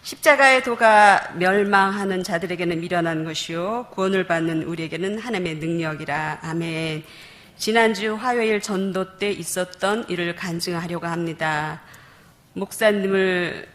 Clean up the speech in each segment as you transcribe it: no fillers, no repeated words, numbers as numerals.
십자가의 도가 멸망하는 자들에게는 미련한 것이요 구원을 받는 우리에게는 하나님의 능력이라. 아멘. 지난주 화요일 전도 때 있었던 일을 간증하려고 합니다. 목사님을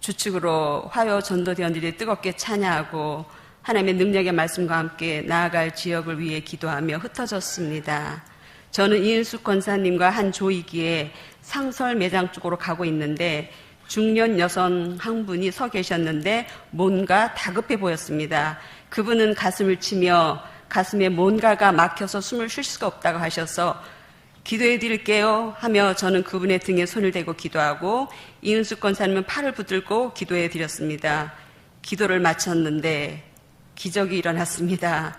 주축으로 화요 전도대원들이 뜨겁게 찬양하고 하나님의 능력의 말씀과 함께 나아갈 지역을 위해 기도하며 흩어졌습니다. 저는 이은숙 권사님과 한 조이기에 상설 매장 쪽으로 가고 있는데 중년 여성 한 분이 서 계셨는데 뭔가 다급해 보였습니다. 그분은 가슴을 치며 가슴에 뭔가가 막혀서 숨을 쉴 수가 없다고 하셔서 기도해 드릴게요 하며 저는 그분의 등에 손을 대고 기도하고 이은숙 권사님은 팔을 붙들고 기도해 드렸습니다. 기도를 마쳤는데 기적이 일어났습니다.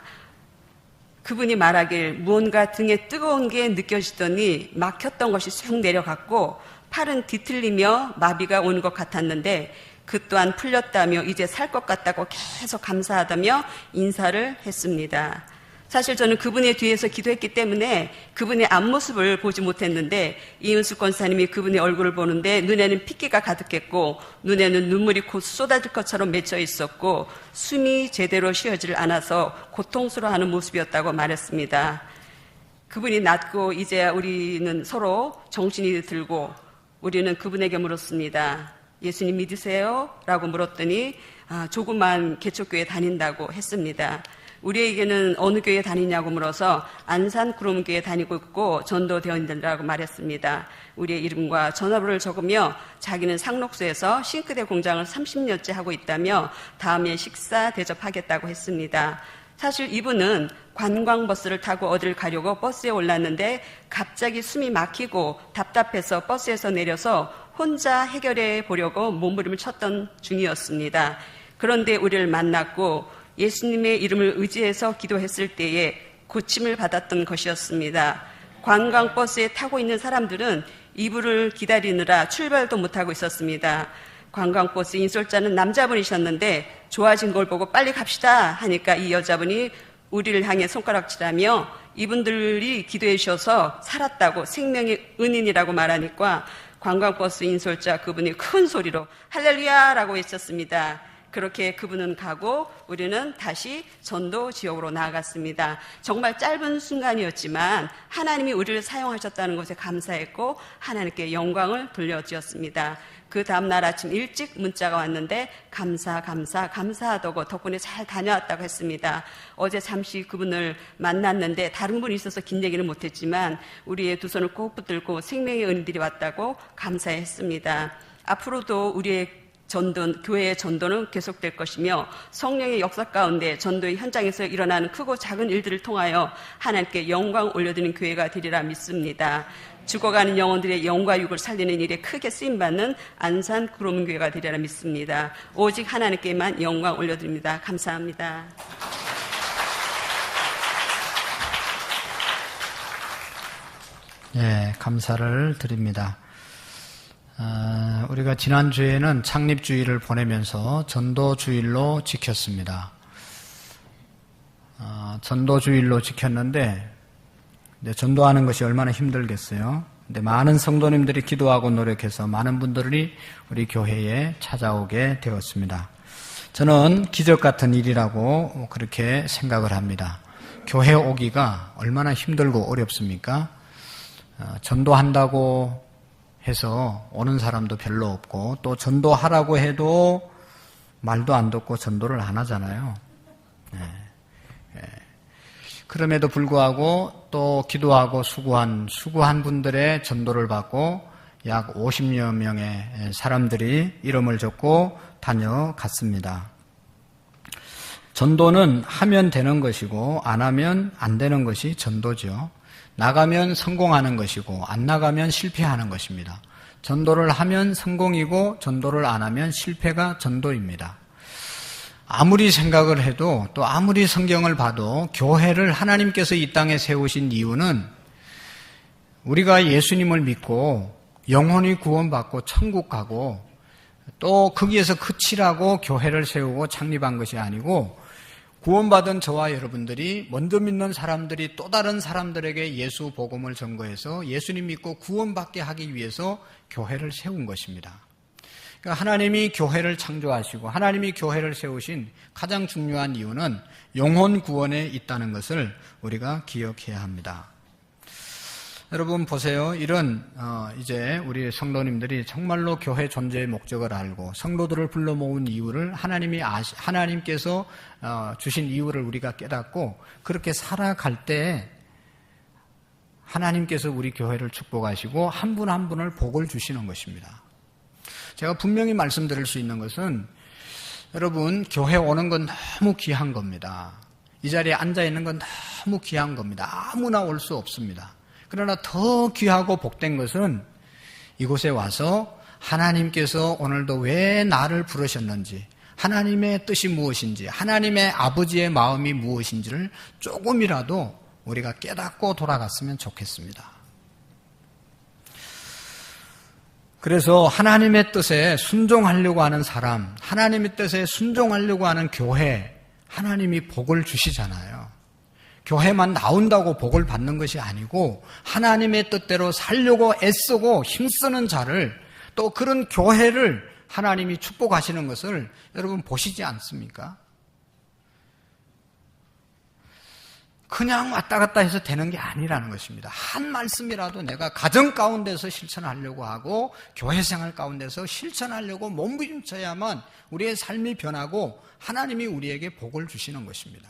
그분이 말하길 무언가 등에 뜨거운 게 느껴지더니 막혔던 것이 쑥 내려갔고 팔은 뒤틀리며 마비가 오는 것 같았는데 그 또한 풀렸다며 이제 살 것 같다고 계속 감사하다며 인사를 했습니다. 사실 저는 그분의 뒤에서 기도했기 때문에 그분의 앞모습을 보지 못했는데 이은숙 권사님이 그분의 얼굴을 보는데 눈에는 핏기가 가득했고 눈에는 눈물이 곧 쏟아질 것처럼 맺혀 있었고 숨이 제대로 쉬어지질 않아서 고통스러워하는 모습이었다고 말했습니다. 그분이 낫고 이제야 우리는 서로 정신이 들고 우리는 그분에게 물었습니다. 예수님 믿으세요? 라고 물었더니 조그만 개척교회 다닌다고 했습니다. 우리에게는 어느 교회 다니냐고 물어서 안산 구름교회 다니고 있고 전도대원들이라고 말했습니다. 우리의 이름과 전화번호를 적으며 자기는 상록수에서 싱크대 공장을 30년째 하고 있다며 다음에 식사 대접하겠다고 했습니다. 사실 이분은 관광버스를 타고 어딜 가려고 버스에 올랐는데 갑자기 숨이 막히고 답답해서 버스에서 내려서 혼자 해결해 보려고 몸부림을 쳤던 중이었습니다. 그런데 우리를 만났고 예수님의 이름을 의지해서 기도했을 때에 고침을 받았던 것이었습니다. 관광버스에 타고 있는 사람들은 이분을 기다리느라 출발도 못하고 있었습니다. 관광버스 인솔자는 남자분이셨는데 좋아진 걸 보고 빨리 갑시다 하니까 이 여자분이 우리를 향해 손가락질하며 이분들이 기도해 주셔서 살았다고 생명의 은인이라고 말하니까 관광버스 인솔자 그분이 큰 소리로 할렐루야라고 외쳤습니다. 그렇게 그분은 가고 우리는 다시 전도 지역으로 나아갔습니다. 정말 짧은 순간이었지만 하나님이 우리를 사용하셨다는 것에 감사했고 하나님께 영광을 돌려드렸습니다. 그 다음날 아침 일찍 문자가 왔는데 감사하다고 덕분에 잘 다녀왔다고 했습니다. 어제 잠시 그분을 만났는데 다른 분이 있어서 긴 얘기는 못했지만 우리의 두 손을 꼭 붙들고 생명의 은인들이 왔다고 감사했습니다. 앞으로도 우리의 교회의 전도는 계속될 것이며 성령의 역사 가운데 전도의 현장에서 일어나는 크고 작은 일들을 통하여 하나님께 영광 올려드리는 교회가 되리라 믿습니다. 죽어가는 영혼들의 영과 육을 살리는 일에 크게 쓰임받는 안산 구름교회가 되리라 믿습니다. 오직 하나님께만 영광 올려드립니다. 감사합니다. 네, 감사를 드립니다. 우리가 지난주에는 창립주일을 보내면서 전도주일로 지켰습니다. 전도주일로 지켰는데 전도하는 것이 얼마나 힘들겠어요. 근데 많은 성도님들이 기도하고 노력해서 많은 분들이 우리 교회에 찾아오게 되었습니다. 저는 기적 같은 일이라고 그렇게 생각을 합니다. 교회 오기가 얼마나 힘들고 어렵습니까? 전도한다고 해서 오는 사람도 별로 없고 또 전도하라고 해도 말도 안 듣고 전도를 안 하잖아요. 그럼에도 불구하고 또 기도하고 수고한 분들의 전도를 받고 약 50여 명의 사람들이 이름을 적고 다녀갔습니다. 전도는 하면 되는 것이고 안 하면 안 되는 것이 전도죠. 나가면 성공하는 것이고 안 나가면 실패하는 것입니다. 전도를 하면 성공이고 전도를 안 하면 실패가 전도입니다. 아무리 생각을 해도 또 아무리 성경을 봐도 교회를 하나님께서 이 땅에 세우신 이유는 우리가 예수님을 믿고 영혼이 구원받고 천국 가고 또 거기에서 그치라고 교회를 세우고 창립한 것이 아니고 구원받은 저와 여러분들이 먼저 믿는 사람들이 또 다른 사람들에게 예수 복음을 전거해서 예수님 믿고 구원받게 하기 위해서 교회를 세운 것입니다. 그러니까 하나님이 교회를 창조하시고 하나님이 교회를 세우신 가장 중요한 이유는 영혼 구원에 있다는 것을 우리가 기억해야 합니다. 여러분 보세요. 이런 이제 우리 성도님들이 정말로 교회 존재의 목적을 알고 성도들을 불러 모은 이유를 하나님께서 주신 이유를 우리가 깨닫고 그렇게 살아갈 때 하나님께서 우리 교회를 축복하시고 한 분 한 분을 복을 주시는 것입니다. 제가 분명히 말씀드릴 수 있는 것은 여러분 교회 오는 건 너무 귀한 겁니다. 이 자리에 앉아 있는 건 너무 귀한 겁니다. 아무나 올 수 없습니다. 그러나 더 귀하고 복된 것은 이곳에 와서 하나님께서 오늘도 왜 나를 부르셨는지, 하나님의 뜻이 무엇인지, 하나님의 아버지의 마음이 무엇인지를 조금이라도 우리가 깨닫고 돌아갔으면 좋겠습니다. 그래서 하나님의 뜻에 순종하려고 하는 사람, 하나님의 뜻에 순종하려고 하는 교회, 하나님이 복을 주시잖아요. 교회만 나온다고 복을 받는 것이 아니고 하나님의 뜻대로 살려고 애쓰고 힘쓰는 자를, 또 그런 교회를 하나님이 축복하시는 것을 여러분 보시지 않습니까? 그냥 왔다 갔다 해서 되는 게 아니라는 것입니다. 한 말씀이라도 내가 가정 가운데서 실천하려고 하고 교회 생활 가운데서 실천하려고 몸부림쳐야만 우리의 삶이 변하고 하나님이 우리에게 복을 주시는 것입니다.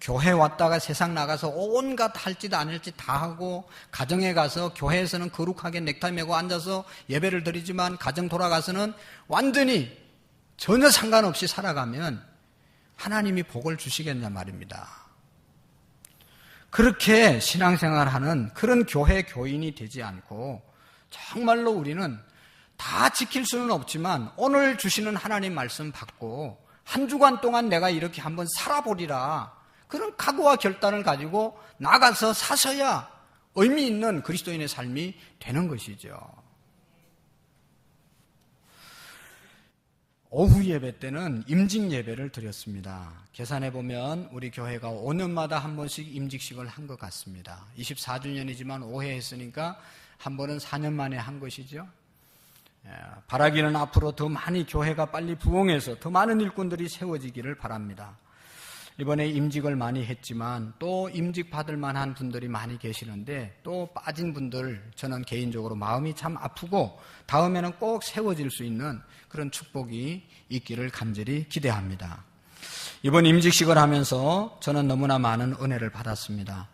교회 왔다가 세상 나가서 온갖 할 짓 아닐 짓 다 하고, 가정에 가서 교회에서는 거룩하게 넥타이 메고 앉아서 예배를 드리지만 가정 돌아가서는 완전히 전혀 상관없이 살아가면 하나님이 복을 주시겠냐 말입니다. 그렇게 신앙생활하는 그런 교회 교인이 되지 않고 정말로 우리는 다 지킬 수는 없지만 오늘 주시는 하나님 말씀 받고 한 주간 동안 내가 이렇게 한번 살아보리라, 그런 각오와 결단을 가지고 나가서 사셔야 의미 있는 그리스도인의 삶이 되는 것이죠. 오후 예배 때는 임직 예배를 드렸습니다. 계산해 보면 우리 교회가 5년마다 한 번씩 임직식을 한 것 같습니다. 24주년이지만 5회 했으니까 한 번은 4년 만에 한 것이죠. 바라기는 앞으로 더 많이 교회가 빨리 부흥해서 더 많은 일꾼들이 세워지기를 바랍니다. 이번에 임직을 많이 했지만 또 임직 받을 만한 분들이 많이 계시는데 또 빠진 분들, 저는 개인적으로 마음이 참 아프고 다음에는 꼭 세워질 수 있는 그런 축복이 있기를 간절히 기대합니다. 이번 임직식을 하면서 저는 너무나 많은 은혜를 받았습니다.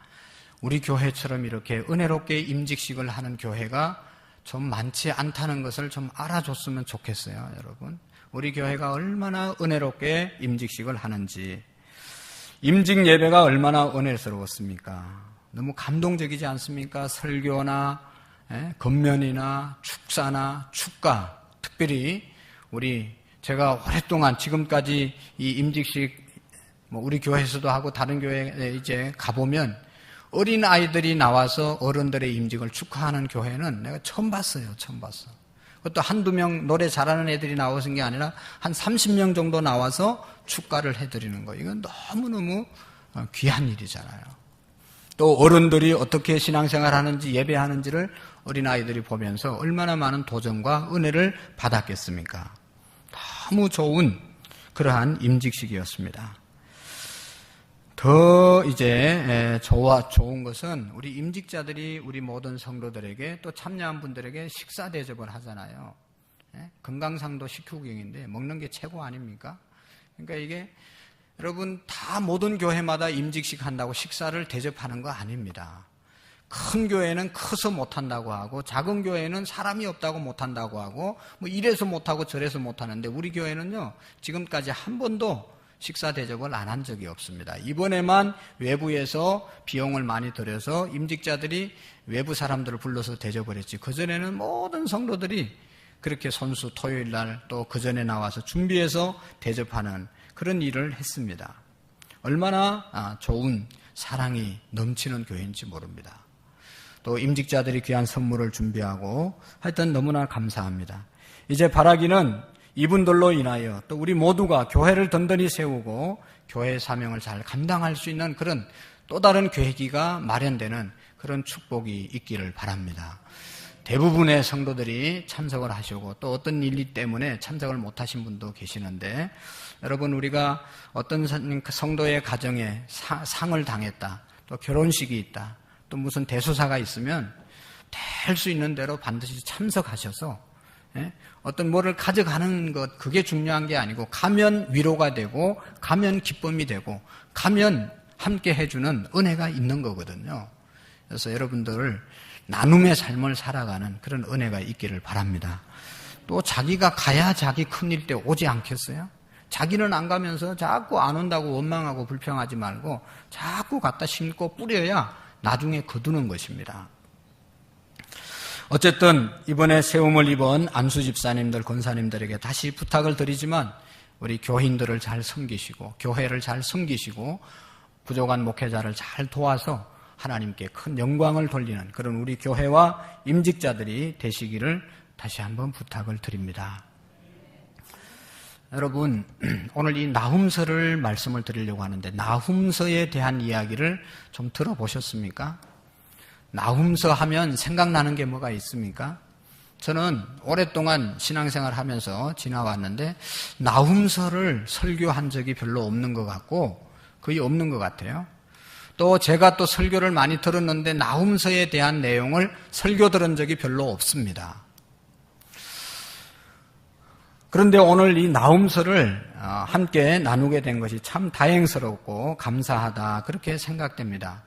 우리 교회처럼 이렇게 은혜롭게 임직식을 하는 교회가 좀 많지 않다는 것을 좀 알아줬으면 좋겠어요, 여러분. 우리 교회가 얼마나 은혜롭게 임직식을 하는지. 임직 예배가 얼마나 은혜스러웠습니까? 너무 감동적이지 않습니까? 설교나 건면이나 축사나 축가, 특별히 제가 오랫동안 지금까지 이 임직식 우리 교회에서도 하고 다른 교회에 이제 가보면 어린 아이들이 나와서 어른들의 임직을 축하하는 교회는 내가 처음 봤어요. 처음 봤어. 그것도 한두 명 노래 잘하는 애들이 나오신 게 아니라 한 30명 정도 나와서 축가를 해드리는 거. 이건 너무너무 귀한 일이잖아요. 또 어른들이 어떻게 신앙생활 하는지 예배하는지를 어린아이들이 보면서 얼마나 많은 도전과 은혜를 받았겠습니까? 너무 좋은 그러한 임직식이었습니다. 더 이제 좋은 것은 우리 임직자들이 우리 모든 성도들에게 또 참여한 분들에게 식사 대접을 하잖아요. 건강상도 식후경인데 먹는 게 최고 아닙니까? 그러니까 이게 여러분 다 모든 교회마다 임직식 한다고 식사를 대접하는 거 아닙니다. 큰 교회는 커서 못한다고 하고 작은 교회는 사람이 없다고 못한다고 하고 뭐 이래서 못하고 저래서 못하는데 우리 교회는요 지금까지 한 번도 식사 대접을 안 한 적이 없습니다. 이번에만 외부에서 비용을 많이 들여서 임직자들이 외부 사람들을 불러서 대접을 했지, 그전에는 모든 성도들이 그렇게 손수 토요일 날 또 그전에 나와서 준비해서 대접하는 그런 일을 했습니다. 얼마나 좋은 사랑이 넘치는 교회인지 모릅니다. 또 임직자들이 귀한 선물을 준비하고 하여튼 너무나 감사합니다. 이제 바라기는 이분들로 인하여 또 우리 모두가 교회를 든든히 세우고 교회의 사명을 잘 감당할 수 있는 그런 또 다른 계기가 마련되는 그런 축복이 있기를 바랍니다. 대부분의 성도들이 참석을 하시고 또 어떤 일 때문에 참석을 못하신 분도 계시는데 여러분 우리가 어떤 성도의 가정에 상을 당했다 또 결혼식이 있다 또 무슨 대소사가 있으면 될 수 있는 대로 반드시 참석하셔서 어떤 뭐를 가져가는 것 그게 중요한 게 아니고 가면 위로가 되고 가면 기쁨이 되고 가면 함께 해주는 은혜가 있는 거거든요. 그래서 여러분들 나눔의 삶을 살아가는 그런 은혜가 있기를 바랍니다. 또 자기가 가야 자기 큰일 때 오지 않겠어요? 자기는 안 가면서 자꾸 안 온다고 원망하고 불평하지 말고 자꾸 갖다 심고 뿌려야 나중에 거두는 것입니다. 어쨌든 이번에 세움을 입은 안수 집사님들, 권사님들에게 다시 부탁을 드리지만 우리 교인들을 잘 섬기시고 교회를 잘 섬기시고 부족한 목회자를 잘 도와서 하나님께 큰 영광을 돌리는 그런 우리 교회와 임직자들이 되시기를 다시 한번 부탁을 드립니다. 여러분 오늘 이 나훔서를 말씀을 드리려고 하는데 나훔서에 대한 이야기를 좀 들어보셨습니까? 나훔서 하면 생각나는 게 뭐가 있습니까? 저는 오랫동안 신앙생활 하면서 지나왔는데 나훔서를 설교한 적이 별로 없는 것 같고 거의 없는 것 같아요. 또 제가 또 설교를 많이 들었는데 나훔서에 대한 내용을 설교 들은 적이 별로 없습니다. 그런데 오늘 이 나훔서를 함께 나누게 된 것이 참 다행스럽고 감사하다 그렇게 생각됩니다.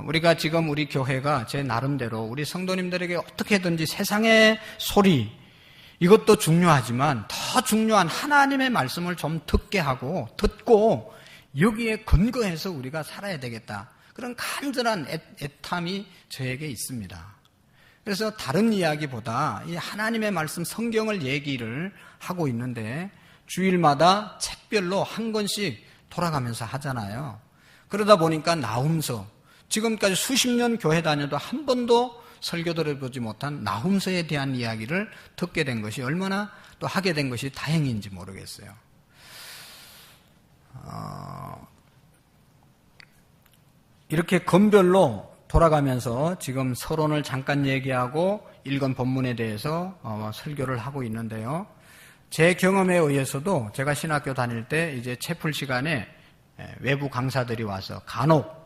우리가 지금 우리 교회가 제 나름대로 우리 성도님들에게 어떻게든지 세상의 소리 이것도 중요하지만 더 중요한 하나님의 말씀을 좀 듣게 하고 듣고 여기에 근거해서 우리가 살아야 되겠다. 그런 간절한 애탐이 저에게 있습니다. 그래서 다른 이야기보다 이 하나님의 말씀 성경을 얘기를 하고 있는데 주일마다 책별로 한 권씩 돌아가면서 하잖아요. 그러다 보니까 나훔서 지금까지 수십 년 교회 다녀도 한 번도 설교 들어보지 못한 나훔서에 대한 이야기를 듣게 된 것이 얼마나 또 하게 된 것이 다행인지 모르겠어요. 이렇게 건별로 돌아가면서 지금 서론을 잠깐 얘기하고 읽은 본문에 대해서 설교를 하고 있는데요. 제 경험에 의해서도 제가 신학교 다닐 때 이제 채플 시간에 외부 강사들이 와서 간혹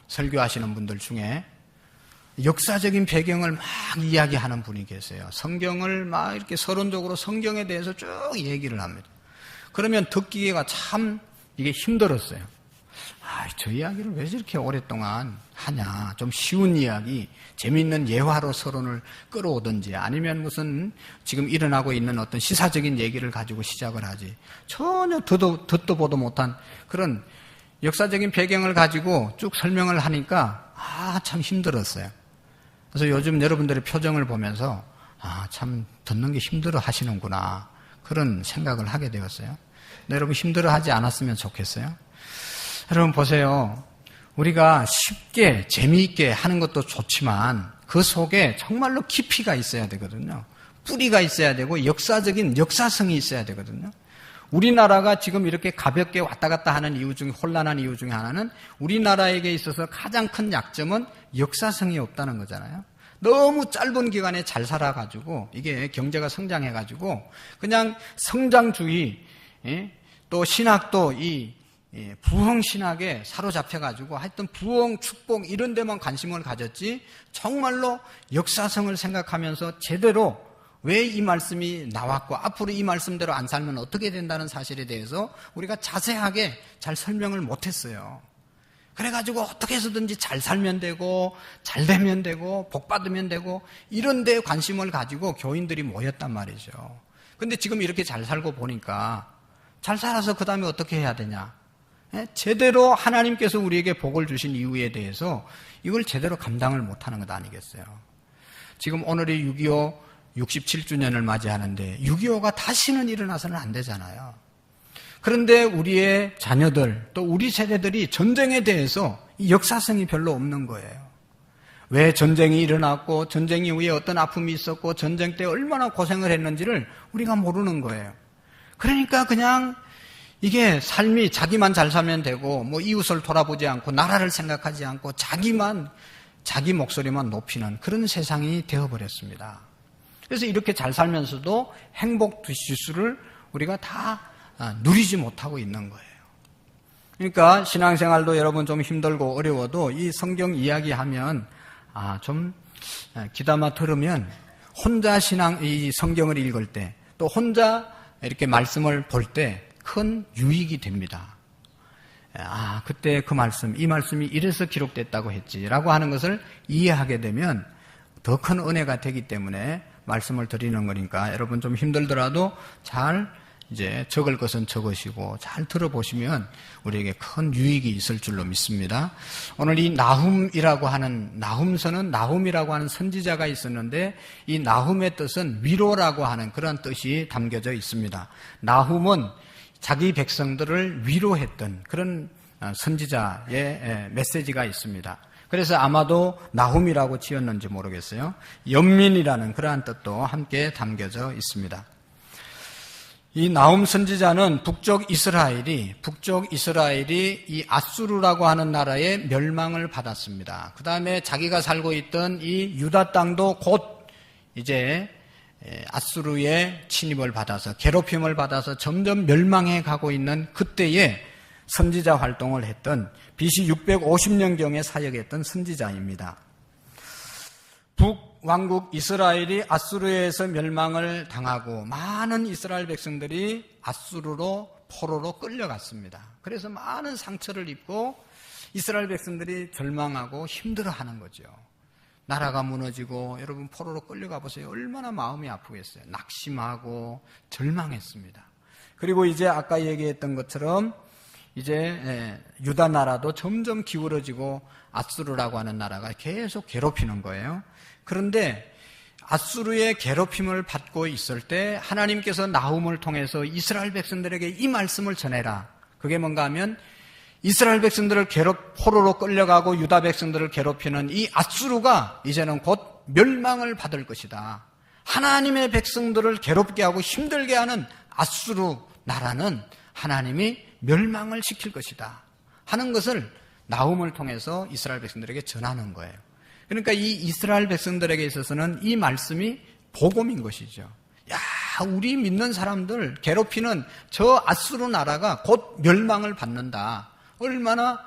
설교하시는 분들 중에 역사적인 배경을 막 이야기하는 분이 계세요. 성경을 막 이렇게 서론적으로 성경에 대해서 쭉 얘기를 합니다. 그러면 듣기가 참 이게 힘들었어요. 저 이야기를 왜 저렇게 오랫동안 하냐. 좀 쉬운 이야기, 재미있는 예화로 서론을 끌어오든지 아니면 무슨 지금 일어나고 있는 어떤 시사적인 얘기를 가지고 시작을 하지. 전혀 듣도 보도 못한 그런 역사적인 배경을 가지고 쭉 설명을 하니까 참 힘들었어요. 그래서 요즘 여러분들의 표정을 보면서 참 듣는 게 힘들어 하시는구나 그런 생각을 하게 되었어요. 여러분 힘들어 하지 않았으면 좋겠어요. 여러분 보세요. 우리가 쉽게 재미있게 하는 것도 좋지만 그 속에 정말로 깊이가 있어야 되거든요. 뿌리가 있어야 되고 역사적인 역사성이 있어야 되거든요. 우리나라가 지금 이렇게 가볍게 왔다 갔다 하는 이유 중에 혼란한 이유 중에 하나는 우리나라에게 있어서 가장 큰 약점은 역사성이 없다는 거잖아요. 너무 짧은 기간에 잘 살아가지고 이게 경제가 성장해가지고 그냥 성장주의 또 신학도 이 부흥신학에 사로잡혀가지고 하여튼 부흥, 축복 이런 데만 관심을 가졌지 정말로 역사성을 생각하면서 제대로 왜 이 말씀이 나왔고 앞으로 이 말씀대로 안 살면 어떻게 된다는 사실에 대해서 우리가 자세하게 잘 설명을 못했어요. 그래가지고 어떻게 해서든지 잘 살면 되고 잘 되면 되고 복 받으면 되고 이런 데에 관심을 가지고 교인들이 모였단 말이죠. 근데 지금 이렇게 잘 살고 보니까 잘 살아서 그 다음에 어떻게 해야 되냐. 제대로 하나님께서 우리에게 복을 주신 이유에 대해서 이걸 제대로 감당을 못하는 것 아니겠어요. 지금 오늘이 6.25 67주년을 맞이하는데 6.25가 다시는 일어나서는 안 되잖아요. 그런데 우리의 자녀들 또 우리 세대들이 전쟁에 대해서 이 역사성이 별로 없는 거예요. 왜 전쟁이 일어났고 전쟁 이후에 어떤 아픔이 있었고 전쟁 때 얼마나 고생을 했는지를 우리가 모르는 거예요. 그러니까 그냥 이게 삶이 자기만 잘 살면 되고 뭐 이웃을 돌아보지 않고 나라를 생각하지 않고 자기만 자기 목소리만 높이는 그런 세상이 되어버렸습니다. 그래서 이렇게 잘 살면서도 행복 지수를 우리가 다 누리지 못하고 있는 거예요. 그러니까 신앙생활도 여러분 좀 힘들고 어려워도 이 성경 이야기하면 좀 귀담아 들으면 혼자 이 성경을 읽을 때 또 혼자 이렇게 말씀을 볼 때 큰 유익이 됩니다. 그때 그 말씀, 이 말씀이 이래서 기록됐다고 했지라고 하는 것을 이해하게 되면 더 큰 은혜가 되기 때문에 말씀을 드리는 거니까 여러분 좀 힘들더라도 잘 이제 적을 것은 적으시고 잘 들어보시면 우리에게 큰 유익이 있을 줄로 믿습니다. 오늘 이 나훔이라고 하는 나훔서는 나훔이라고 하는 선지자가 있었는데 이 나훔의 뜻은 위로라고 하는 그런 뜻이 담겨져 있습니다. 나훔은 자기 백성들을 위로했던 그런 선지자의 메시지가 있습니다. 그래서 아마도 나훔이라고 지었는지 모르겠어요. 연민이라는 그러한 뜻도 함께 담겨져 있습니다. 이 나훔 선지자는 북쪽 이스라엘이 이 아수르라고 하는 나라의 멸망을 받았습니다. 그 다음에 자기가 살고 있던 이 유다 땅도 곧 이제 아수르의 침입을 받아서 괴롭힘을 받아서 점점 멸망해 가고 있는 그때에 선지자 활동을 했던 BC 650년경에 사역했던 선지자입니다. 북왕국 이스라엘이 아수르에서 멸망을 당하고 많은 이스라엘 백성들이 아수르로 포로로 끌려갔습니다. 그래서 많은 상처를 입고 이스라엘 백성들이 절망하고 힘들어하는 거죠. 나라가 무너지고 여러분 포로로 끌려가 보세요. 얼마나 마음이 아프겠어요. 낙심하고 절망했습니다. 그리고 이제 아까 얘기했던 것처럼 이제 유다 나라도 점점 기울어지고 아수르라고 하는 나라가 계속 괴롭히는 거예요. 그런데 아수르의 괴롭힘을 받고 있을 때 하나님께서 나훔을 통해서 이스라엘 백성들에게 이 말씀을 전해라. 그게 뭔가 하면 이스라엘 백성들을 포로로 끌려가고 유다 백성들을 괴롭히는 이 아수르가 이제는 곧 멸망을 받을 것이다. 하나님의 백성들을 괴롭게 하고 힘들게 하는 아수르 나라는 하나님이 멸망을 시킬 것이다 하는 것을 나훔을 통해서 이스라엘 백성들에게 전하는 거예요. 그러니까 이 이스라엘 백성들에게 있어서는 이 말씀이 복음인 것이죠. 야, 우리 믿는 사람들 괴롭히는 저 아수르 나라가 곧 멸망을 받는다. 얼마나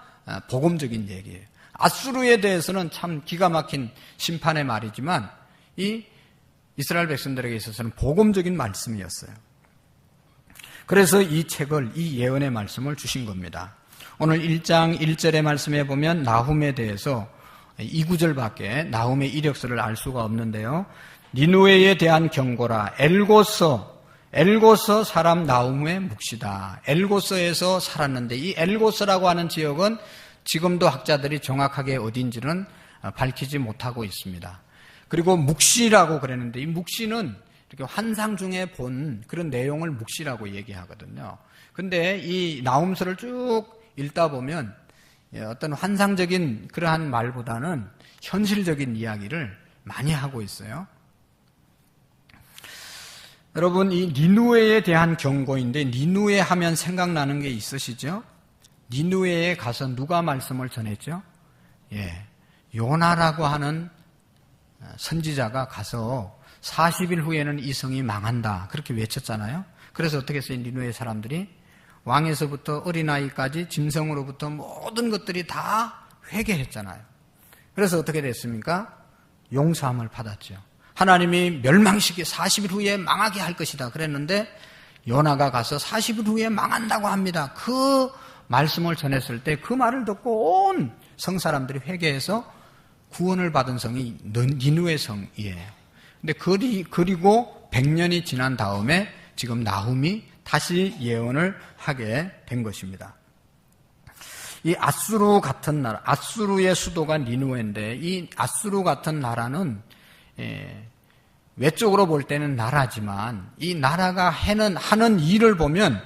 복음적인 얘기예요. 아수르에 대해서는 참 기가 막힌 심판의 말이지만 이 이스라엘 백성들에게 있어서는 복음적인 말씀이었어요. 그래서 이 책을, 이 예언의 말씀을 주신 겁니다. 오늘 1장 1절의 말씀에 보면 나훔에 대해서 2구절밖에 나훔의 이력서를 알 수가 없는데요. 니누웨에 대한 경고라. 엘고서 사람 나훔의 묵시다. 엘고서에서 살았는데 이 엘고서라고 하는 지역은 지금도 학자들이 정확하게 어딘지는 밝히지 못하고 있습니다. 그리고 묵시라고 그랬는데 이 묵시는 이렇게 환상 중에 본 그런 내용을 묵시라고 얘기하거든요. 근데 이 나훔서를 쭉 읽다 보면 어떤 환상적인 그러한 말보다는 현실적인 이야기를 많이 하고 있어요. 여러분, 이 니누웨에 대한 경고인데 니누웨 하면 생각나는 게 있으시죠? 니누웨에 가서 누가 말씀을 전했죠? 요나라고 하는 선지자가 가서 40일 후에는 이 성이 망한다. 그렇게 외쳤잖아요. 그래서 어떻게 했어요? 니누웨 사람들이 왕에서부터 어린아이까지 짐승으로부터 모든 것들이 다 회개했잖아요. 그래서 어떻게 됐습니까? 용서함을 받았죠. 하나님이 멸망시키 40일 후에 망하게 할 것이다 그랬는데 요나가 가서 40일 후에 망한다고 합니다. 그 말씀을 전했을 때 그 말을 듣고 온 성사람들이 회개해서 구원을 받은 성이 니누웨 성이에요. 근데 그리고 100년이 지난 다음에 지금 나훔이 다시 예언을 하게 된 것입니다. 이 아수르 같은 나라, 아수르의 수도가 니누웨인데 이 아수르 같은 나라는 외적으로 볼 때는 나라지만 이 나라가 하는 일을 보면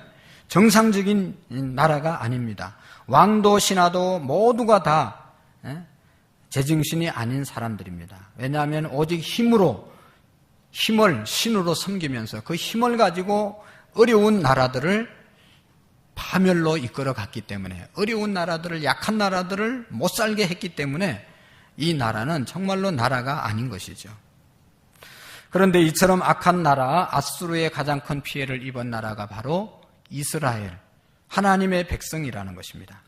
정상적인 나라가 아닙니다. 왕도 신하도 모두가 다 제정신이 아닌 사람들입니다. 왜냐하면 오직 힘을 신으로 섬기면서 그 힘을 가지고 어려운 나라들을 파멸로 이끌어 갔기 때문에 어려운 나라들을 약한 나라들을 못 살게 했기 때문에 이 나라는 정말로 나라가 아닌 것이죠. 그런데 이처럼 악한 나라 아수르의 가장 큰 피해를 입은 나라가 바로 이스라엘, 하나님의 백성이라는 것입니다.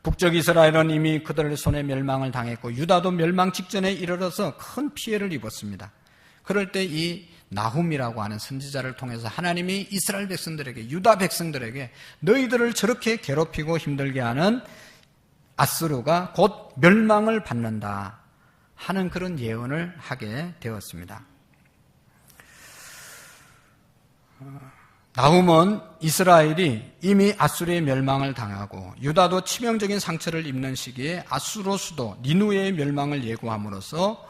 북쪽 이스라엘은 이미 그들의 손에 멸망을 당했고 유다도 멸망 직전에 이르러서 큰 피해를 입었습니다. 그럴 때 이 나훔이라고 하는 선지자를 통해서 하나님이 이스라엘 백성들에게, 유다 백성들에게 너희들을 저렇게 괴롭히고 힘들게 하는 아수르가 곧 멸망을 받는다 하는 그런 예언을 하게 되었습니다. 나훔은 이스라엘이 이미 아수르의 멸망을 당하고 유다도 치명적인 상처를 입는 시기에 아수르 수도 니누웨의 멸망을 예고함으로써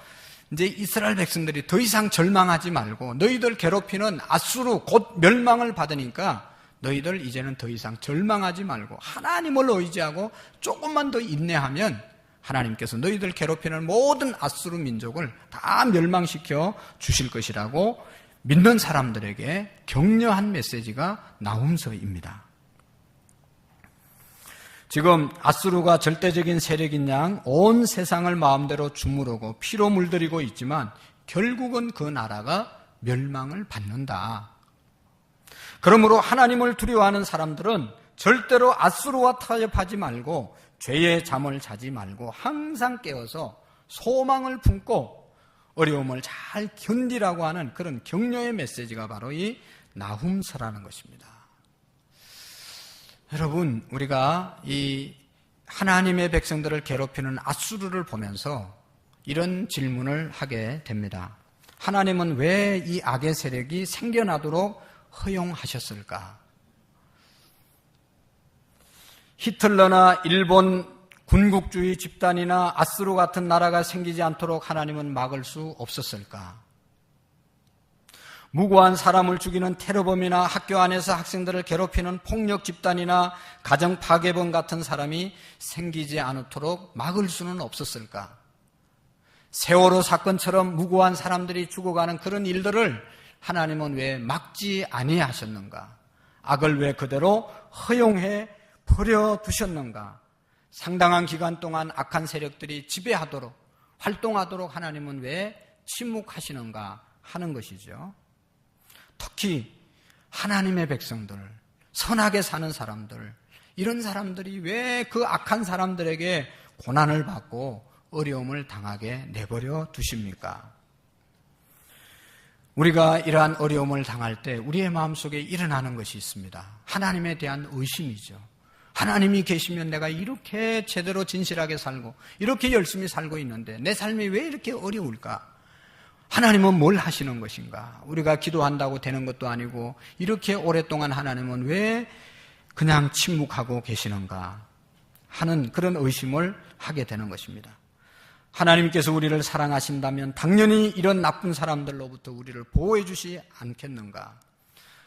이제 이스라엘 백성들이 더 이상 절망하지 말고 너희들 괴롭히는 아수르 곧 멸망을 받으니까 너희들 이제는 더 이상 절망하지 말고 하나님을 의지하고 조금만 더 인내하면 하나님께서 너희들 괴롭히는 모든 아수르 민족을 다 멸망시켜 주실 것이라고 믿는 사람들에게 격려한 메시지가 나훔서입니다. 지금 아수르가 절대적인 세력인 양 온 세상을 마음대로 주무르고 피로 물들이고 있지만 결국은 그 나라가 멸망을 받는다. 그러므로 하나님을 두려워하는 사람들은 절대로 아수르와 타협하지 말고 죄의 잠을 자지 말고 항상 깨어서 소망을 품고 어려움을 잘 견디라고 하는 그런 격려의 메시지가 바로 이 나훔서라는 것입니다. 여러분, 우리가 이 하나님의 백성들을 괴롭히는 아수르를 보면서 이런 질문을 하게 됩니다. 하나님은 왜 이 악의 세력이 생겨나도록 허용하셨을까? 히틀러나 일본 군국주의 집단이나 아수르 같은 나라가 생기지 않도록 하나님은 막을 수 없었을까? 무고한 사람을 죽이는 테러범이나 학교 안에서 학생들을 괴롭히는 폭력 집단이나 가정 파괴범 같은 사람이 생기지 않도록 막을 수는 없었을까? 세월호 사건처럼 무고한 사람들이 죽어가는 그런 일들을 하나님은 왜 막지 아니하셨는가? 악을 왜 그대로 허용해 버려두셨는가? 상당한 기간 동안 악한 세력들이 지배하도록, 활동하도록 하나님은 왜 침묵하시는가 하는 것이죠. 특히 하나님의 백성들, 선하게 사는 사람들, 이런 사람들이 왜 그 악한 사람들에게 고난을 받고 어려움을 당하게 내버려 두십니까? 우리가 이러한 어려움을 당할 때 우리의 마음속에 일어나는 것이 있습니다. 하나님에 대한 의심이죠. 하나님이 계시면 내가 이렇게 제대로 진실하게 살고 이렇게 열심히 살고 있는데 내 삶이 왜 이렇게 어려울까? 하나님은 뭘 하시는 것인가? 우리가 기도한다고 되는 것도 아니고 이렇게 오랫동안 하나님은 왜 그냥 침묵하고 계시는가 하는 그런 의심을 하게 되는 것입니다. 하나님께서 우리를 사랑하신다면 당연히 이런 나쁜 사람들로부터 우리를 보호해 주시지 않겠는가?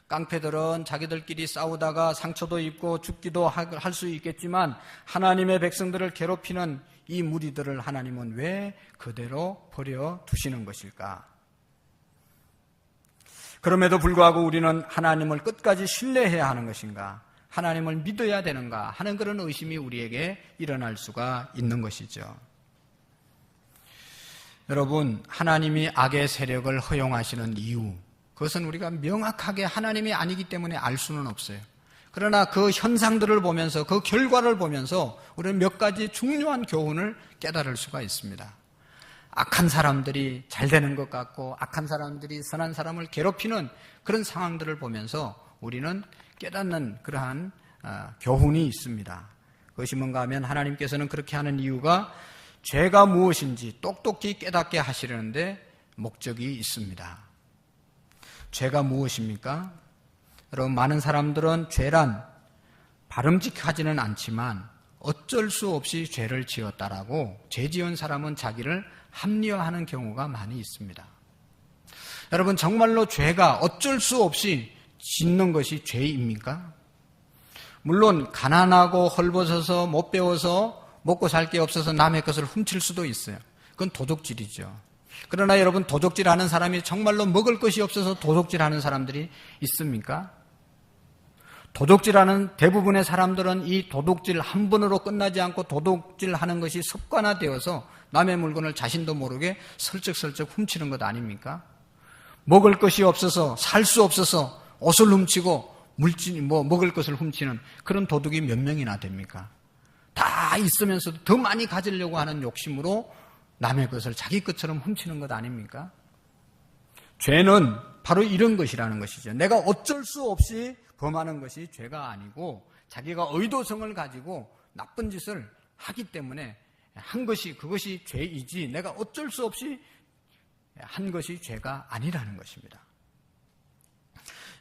깡패들은 자기들끼리 싸우다가 상처도 입고 죽기도 할 수 있겠지만 하나님의 백성들을 괴롭히는 이 무리들을 하나님은 왜 그대로 버려두시는 것일까? 그럼에도 불구하고 우리는 하나님을 끝까지 신뢰해야 하는 것인가? 하나님을 믿어야 되는가 하는 그런 의심이 우리에게 일어날 수가 있는 것이죠. 여러분, 하나님이 악의 세력을 허용하시는 이유, 그것은 우리가 명확하게 하나님이 아니기 때문에 알 수는 없어요. 그러나 그 현상들을 보면서 그 결과를 보면서 우리는 몇 가지 중요한 교훈을 깨달을 수가 있습니다. 악한 사람들이 잘 되는 것 같고 악한 사람들이 선한 사람을 괴롭히는 그런 상황들을 보면서 우리는 깨닫는 그러한 교훈이 있습니다. 그것이 뭔가 하면 하나님께서는 그렇게 하는 이유가 죄가 무엇인지 똑똑히 깨닫게 하시려는데 목적이 있습니다. 죄가 무엇입니까? 여러분, 많은 사람들은 죄란 바람직하지는 않지만 어쩔 수 없이 죄를 지었다라고 죄 지은 사람은 자기를 합리화하는 경우가 많이 있습니다. 여러분, 정말로 죄가 어쩔 수 없이 짓는 것이 죄입니까? 물론 가난하고 헐벗어서 못 배워서 먹고 살 게 없어서 남의 것을 훔칠 수도 있어요. 그건 도둑질이죠. 그러나 여러분, 도둑질하는 사람이 정말로 먹을 것이 없어서 도둑질하는 사람들이 있습니까? 도둑질하는 대부분의 사람들은 이 도둑질 한 번으로 끝나지 않고 도둑질하는 것이 습관화되어서 남의 물건을 자신도 모르게 슬쩍슬쩍 훔치는 것 아닙니까? 먹을 것이 없어서 살 수 없어서 옷을 훔치고 먹을 것을 훔치는 그런 도둑이 몇 명이나 됩니까? 다 있으면서도 더 많이 가지려고 하는 욕심으로 남의 것을 자기 것처럼 훔치는 것 아닙니까? 죄는 바로 이런 것이라는 것이죠. 내가 어쩔 수 없이 범하는 것이 죄가 아니고 자기가 의도성을 가지고 나쁜 짓을 하기 때문에 한 것이 그것이 죄이지 내가 어쩔 수 없이 한 것이 죄가 아니라는 것입니다.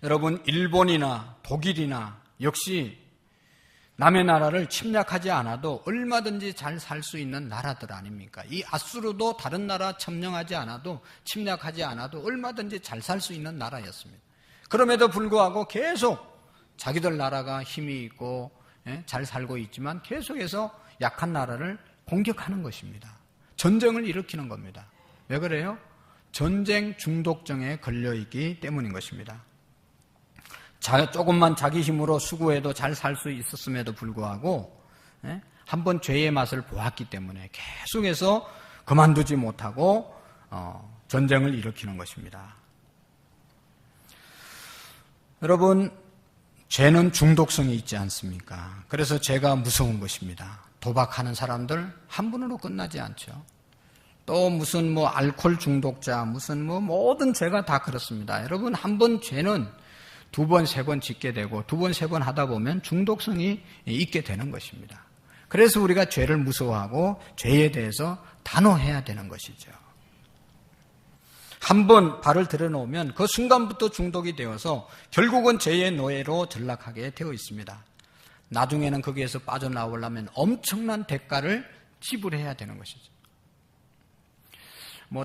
여러분, 일본이나 독일이나 역시 남의 나라를 침략하지 않아도 얼마든지 잘 살 수 있는 나라들 아닙니까? 이 아수르도 다른 나라 침략하지 않아도 얼마든지 잘 살 수 있는 나라였습니다. 그럼에도 불구하고 계속 자기들 나라가 힘이 있고 잘 살고 있지만 계속해서 약한 나라를 공격하는 것입니다. 전쟁을 일으키는 겁니다. 왜 그래요? 전쟁 중독증에 걸려있기 때문인 것입니다. 조금만 자기 힘으로 수고해도 잘 살 수 있었음에도 불구하고 한번 죄의 맛을 보았기 때문에 계속해서 그만두지 못하고 전쟁을 일으키는 것입니다. 여러분, 죄는 중독성이 있지 않습니까? 그래서 죄가 무서운 것입니다. 도박하는 사람들 한 번으로 끝나지 않죠. 또 무슨 알코올 중독자, 모든 죄가 다 그렇습니다. 여러분, 한 번 죄는 두 번, 세 번 짓게 되고 두 번, 세 번 하다 보면 중독성이 있게 되는 것입니다. 그래서 우리가 죄를 무서워하고 죄에 대해서 단호해야 되는 것이죠. 한 번 발을 들여놓으면 그 순간부터 중독이 되어서 결국은 죄의 노예로 전락하게 되어 있습니다. 나중에는 거기에서 빠져나오려면 엄청난 대가를 지불해야 되는 것이죠.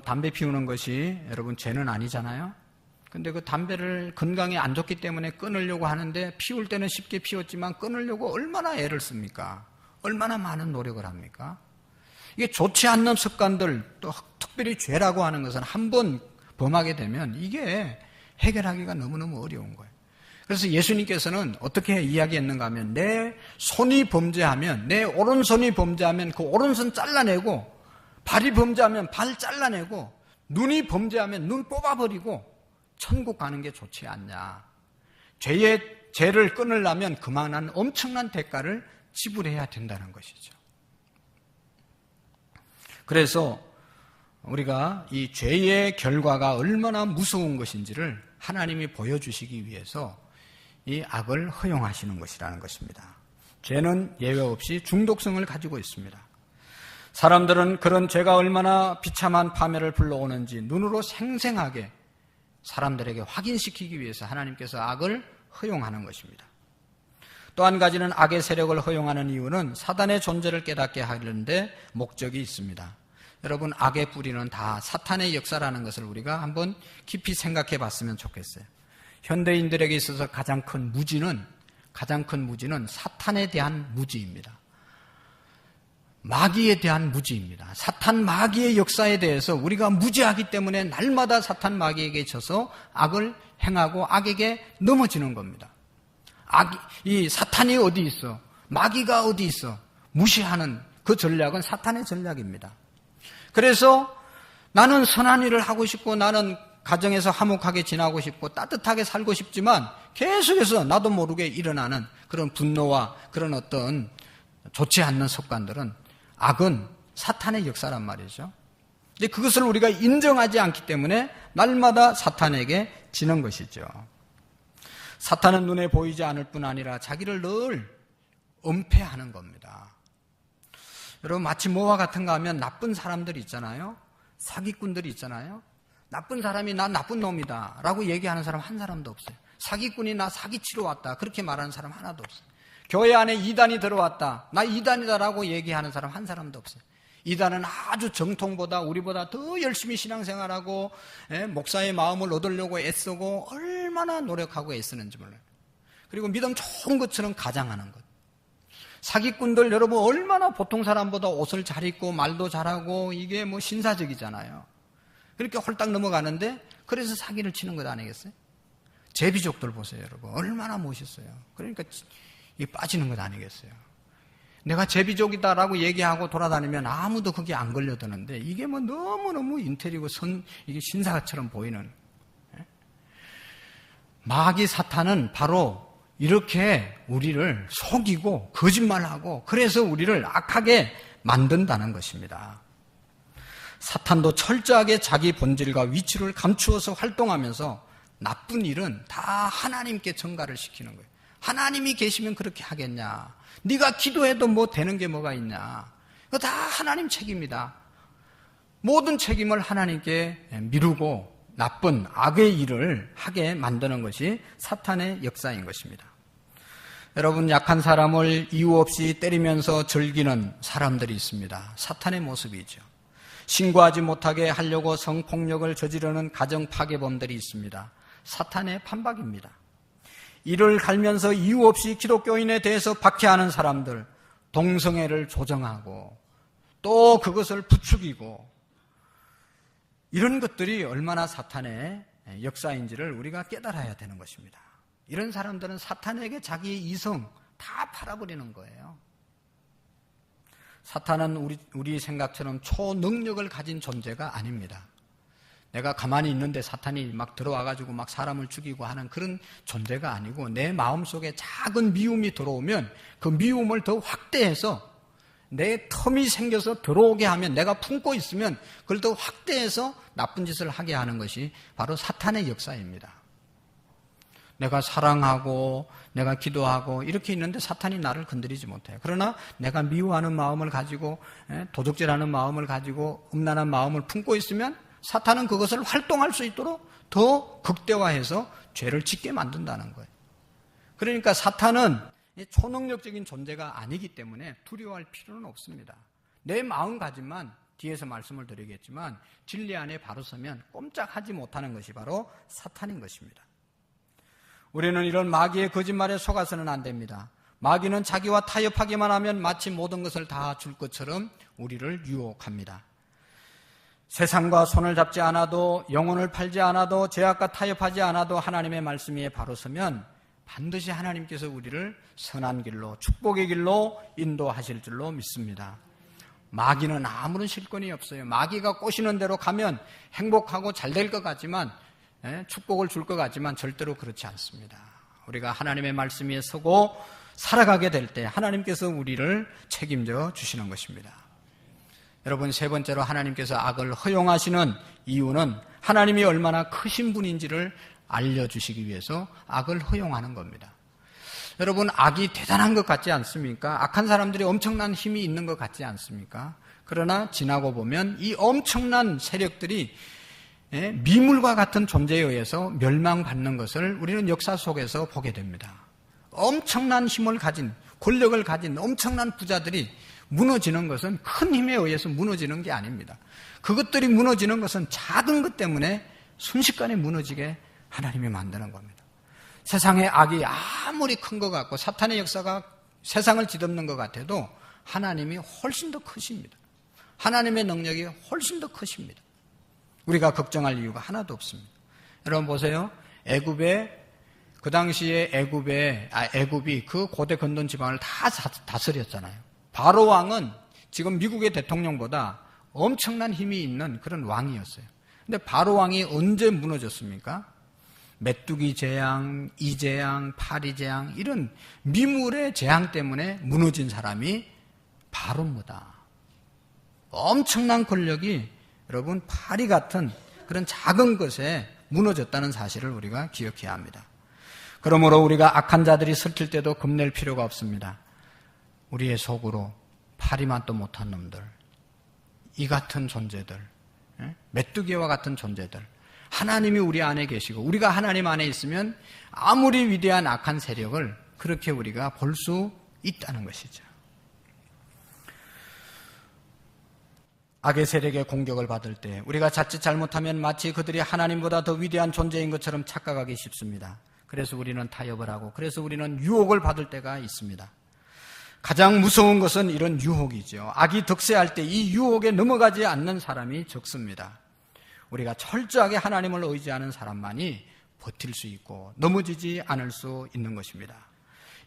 담배 피우는 것이 여러분 죄는 아니잖아요. 근데 그 담배를 건강에 안 좋기 때문에 끊으려고 하는데 피울 때는 쉽게 피웠지만 끊으려고 얼마나 애를 씁니까? 얼마나 많은 노력을 합니까? 이게 좋지 않는 습관들, 또 특별히 죄라고 하는 것은 한 번 범하게 되면 이게 해결하기가 너무너무 어려운 거예요. 그래서 예수님께서는 어떻게 이야기했는가 하면 내 손이 범죄하면, 내 오른손이 범죄하면 그 오른손 잘라내고, 발이 범죄하면 발 잘라내고, 눈이 범죄하면 눈 뽑아버리고 천국 가는 게 좋지 않냐. 죄를 끊으려면 그만한 엄청난 대가를 지불해야 된다는 것이죠. 그래서 우리가 이 죄의 결과가 얼마나 무서운 것인지를 하나님이 보여주시기 위해서 이 악을 허용하시는 것이라는 것입니다. 죄는 예외 없이 중독성을 가지고 있습니다. 사람들은 그런 죄가 얼마나 비참한 파멸을 불러오는지 눈으로 생생하게 사람들에게 확인시키기 위해서 하나님께서 악을 허용하는 것입니다. 또 한 가지는 악의 세력을 허용하는 이유는 사단의 존재를 깨닫게 하려는데 목적이 있습니다. 여러분, 악의 뿌리는 다 사탄의 역사라는 것을 우리가 한번 깊이 생각해 봤으면 좋겠어요. 현대인들에게 있어서 가장 큰 무지는 사탄에 대한 무지입니다. 마귀에 대한 무지입니다. 사탄 마귀의 역사에 대해서 우리가 무지하기 때문에 날마다 사탄 마귀에게 져서 악을 행하고 악에게 넘어지는 겁니다. 이 사탄이 어디 있어? 마귀가 어디 있어? 무시하는 그 전략은 사탄의 전략입니다. 그래서 나는 선한 일을 하고 싶고 나는 가정에서 화목하게 지나고 싶고 따뜻하게 살고 싶지만 계속해서 나도 모르게 일어나는 그런 분노와 그런 어떤 좋지 않는 습관들은 악은 사탄의 역사란 말이죠. 근데 그것을 우리가 인정하지 않기 때문에 날마다 사탄에게 지는 것이죠. 사탄은 눈에 보이지 않을 뿐 아니라 자기를 늘 은폐하는 겁니다. 여러분, 마치 뭐와 같은가 하면 나쁜 사람들이 있잖아요. 사기꾼들이 있잖아요. 나쁜 사람이 나 나쁜 놈이다 라고 얘기하는 사람 한 사람도 없어요. 사기꾼이 나 사기치러 왔다 그렇게 말하는 사람 하나도 없어요. 교회 안에 이단이 들어왔다, 나 이단이다라고 얘기하는 사람 한 사람도 없어요. 이단은 아주 정통보다 우리보다 더 열심히 신앙생활하고 목사의 마음을 얻으려고 애쓰고 얼마나 노력하고 애쓰는지 몰라요. 그리고 믿음 좋은 것처럼 가장하는 것. 사기꾼들 여러분 얼마나 보통 사람보다 옷을 잘 입고 말도 잘하고 이게 신사적이잖아요. 그렇게 홀딱 넘어가는데 그래서 사기를 치는 것 아니겠어요? 제비족들 보세요 여러분, 얼마나 멋있어요. 그러니까 이 빠지는 것 아니겠어요? 내가 제비족이다라고 얘기하고 돌아다니면 아무도 그게 안 걸려드는데 이게 뭐 너무너무 인텔이고 이게 신사처럼 보이는. 마귀 사탄은 바로 이렇게 우리를 속이고 거짓말하고 그래서 우리를 악하게 만든다는 것입니다. 사탄도 철저하게 자기 본질과 위치를 감추어서 활동하면서 나쁜 일은 다 하나님께 전가를 시키는 거예요. 하나님이 계시면 그렇게 하겠냐. 네가 기도해도 뭐 되는 게 뭐가 있냐. 그거 다 하나님 책임이다. 모든 책임을 하나님께 미루고 나쁜 악의 일을 하게 만드는 것이 사탄의 역사인 것입니다. 여러분, 약한 사람을 이유 없이 때리면서 즐기는 사람들이 있습니다. 사탄의 모습이죠. 신고하지 못하게 하려고 성폭력을 저지르는 가정 파괴범들이 있습니다. 사탄의 판박입니다. 이를 갈면서 이유 없이 기독교인에 대해서 박해하는 사람들, 동성애를 조정하고 또 그것을 부추기고 이런 것들이 얼마나 사탄의 역사인지를 우리가 깨달아야 되는 것입니다. 이런 사람들은 사탄에게 자기의 이성 다 팔아버리는 거예요. 사탄은 우리 생각처럼 초능력을 가진 존재가 아닙니다. 내가 가만히 있는데 사탄이 막 들어와가지고 막 사람을 죽이고 하는 그런 존재가 아니고 내 마음속에 작은 미움이 들어오면 그 미움을 더 확대해서 내 텀이 생겨서 들어오게 하면 내가 품고 있으면 그걸 더 확대해서 나쁜 짓을 하게 하는 것이 바로 사탄의 역사입니다. 내가 사랑하고 내가 기도하고 이렇게 있는데 사탄이 나를 건드리지 못해요. 그러나 내가 미워하는 마음을 가지고 도적질하는 마음을 가지고 음란한 마음을 품고 있으면 사탄은 그것을 활동할 수 있도록 더 극대화해서 죄를 짓게 만든다는 거예요. 그러니까 사탄은 초능력적인 존재가 아니기 때문에 두려워할 필요는 없습니다. 내 마음가짐만 뒤에서 말씀을 드리겠지만 진리 안에 바로 서면 꼼짝하지 못하는 것이 바로 사탄인 것입니다. 우리는 이런 마귀의 거짓말에 속아서는 안 됩니다. 마귀는 자기와 타협하기만 하면 마치 모든 것을 다 줄 것처럼 우리를 유혹합니다. 세상과 손을 잡지 않아도 영혼을 팔지 않아도 죄악과 타협하지 않아도 하나님의 말씀 위에 바로 서면 반드시 하나님께서 우리를 선한 길로 축복의 길로 인도하실 줄로 믿습니다. 마귀는 아무런 실권이 없어요. 마귀가 꼬시는 대로 가면 행복하고 잘 될 것 같지만 축복을 줄 것 같지만 절대로 그렇지 않습니다. 우리가 하나님의 말씀 위에 서고 살아가게 될 때 하나님께서 우리를 책임져 주시는 것입니다. 여러분, 세 번째로 하나님께서 악을 허용하시는 이유는 하나님이 얼마나 크신 분인지를 알려주시기 위해서 악을 허용하는 겁니다. 여러분, 악이 대단한 것 같지 않습니까? 악한 사람들이 엄청난 힘이 있는 것 같지 않습니까? 그러나 지나고 보면 이 엄청난 세력들이 미물과 같은 존재에 의해서 멸망받는 것을 우리는 역사 속에서 보게 됩니다. 엄청난 힘을 가진, 권력을 가진 엄청난 부자들이 무너지는 것은 큰 힘에 의해서 무너지는 게 아닙니다. 그것들이 무너지는 것은 작은 것 때문에 순식간에 무너지게 하나님이 만드는 겁니다. 세상의 악이 아무리 큰 것 같고 사탄의 역사가 세상을 뒤덮는 것 같아도 하나님이 훨씬 더 크십니다. 하나님의 능력이 훨씬 더 크십니다. 우리가 걱정할 이유가 하나도 없습니다. 여러분 보세요. 그 당시에 애굽이 그 고대 근동 지방을 다 다스렸잖아요. 바로 왕은 지금 미국의 대통령보다 엄청난 힘이 있는 그런 왕이었어요. 근데 바로 왕이 언제 무너졌습니까? 메뚜기 재앙, 이재앙, 파리 재앙 이런 미물의 재앙 때문에 무너진 사람이 바로입니다. 엄청난 권력이 여러분 파리 같은 그런 작은 것에 무너졌다는 사실을 우리가 기억해야 합니다. 그러므로 우리가 악한 자들이 설킬 때도 겁낼 필요가 없습니다. 우리의 속으로 파리만도 못한 놈들, 이 같은 존재들, 메뚜기와 같은 존재들, 하나님이 우리 안에 계시고 우리가 하나님 안에 있으면 아무리 위대한 악한 세력을 그렇게 우리가 볼 수 있다는 것이죠. 악의 세력의 공격을 받을 때 우리가 자칫 잘못하면 마치 그들이 하나님보다 더 위대한 존재인 것처럼 착각하기 쉽습니다. 그래서 우리는 타협을 하고 그래서 우리는 유혹을 받을 때가 있습니다. 가장 무서운 것은 이런 유혹이죠. 악이 득세할 때 이 유혹에 넘어가지 않는 사람이 적습니다. 우리가 철저하게 하나님을 의지하는 사람만이 버틸 수 있고 넘어지지 않을 수 있는 것입니다.